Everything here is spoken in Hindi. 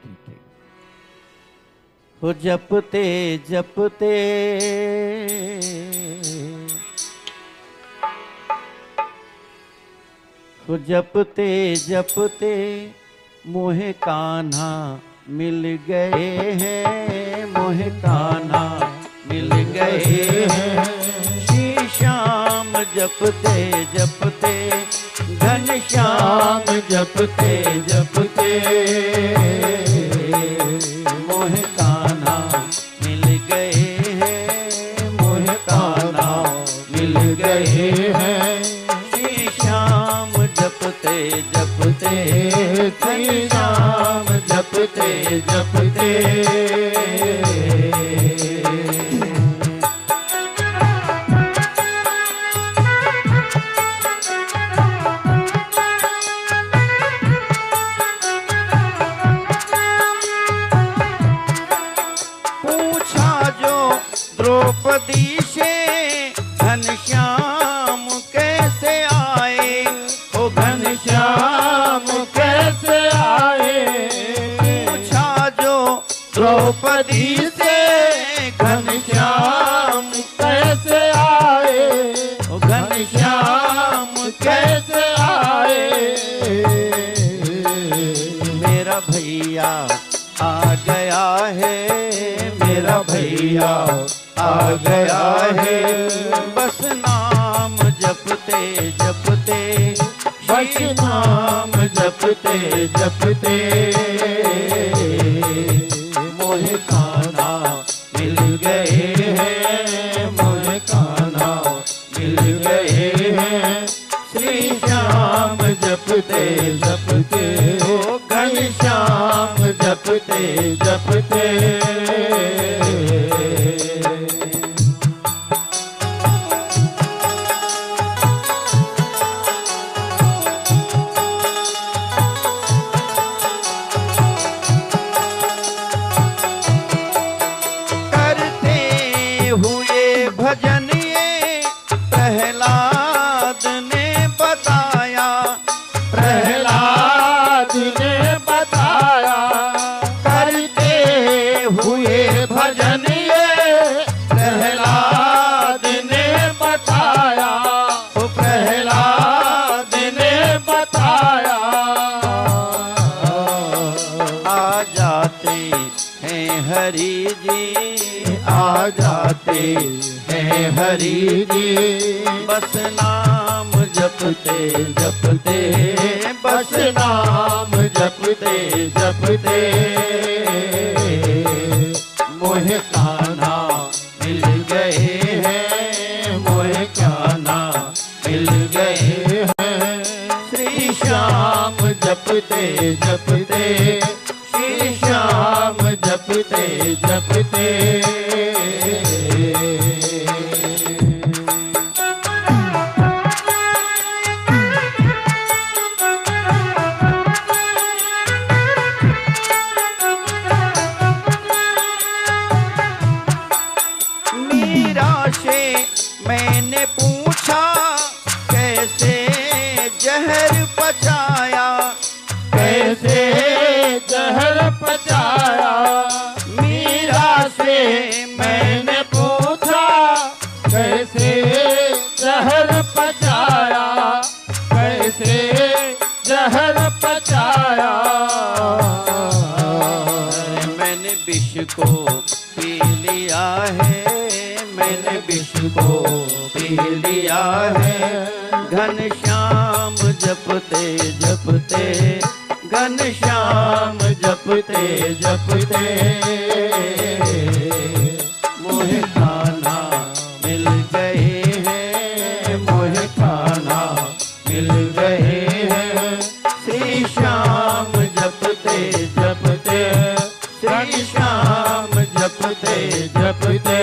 पीटे। हो जपते जपते हो जपते जपते मोहे कान्हा मिल गए हैं, मोहे कान्हा मिल गए हैं। श्री श्याम जपते जपते घनश्याम जपते जपते मोहे कान्हा मिल गए हैं, मोहे कान्हा मिल गए हैं। श्री श्याम जपते जपते श्री श्याम जपते जपते द्रौपदी से घनश्याम कैसे आए, ओ घनश्याम कैसे आए। पूछा जो द्रौपदी से घनश्याम कैसे आए, ओ घनश्याम कैसे आए। मेरा भैया आ गया है, मेरा भैया आ गया है। बस नाम जपते जपते बस नाम जपते जपते मोहे कान्हा मिल गए हैं, मोहे कान्हा मिल गए हैं। श्री श्याम जपते जपते ओ घनश्याम जपते जपते भजन ये प्रहलाद ने बताया, प्रहलाद ने बताया। करते हुए भजन ये प्रहलाद ने बताया, ओ प्रहलाद ने बताया। आ जाते हैं हरि जी, आ जाते हैं हरि जी। बस नाम जपते जपते बस नाम जपते जपते मोहे कान्हा मिल गए हैं, मोहे कान्हा मिल गए हैं। श्री श्याम जपते जपते श्री श्याम जपते जपते मैंने पूछा कैसे जहर पचाया, कैसे जहर पचाया। मीरा से मैंने पूछा कैसे जहर पचाया, कैसे जहर पचाया। मैंने विष को पी लिया है, मैंने विष को पी लिया है। घनश्याम जपते जपते घनश्याम जपते जपते मोहे कान्हा मिल गए हैं, मोहे कान्हा मिल गए हैं। श्री श्याम जपते जपते श्री श्याम जपते जपते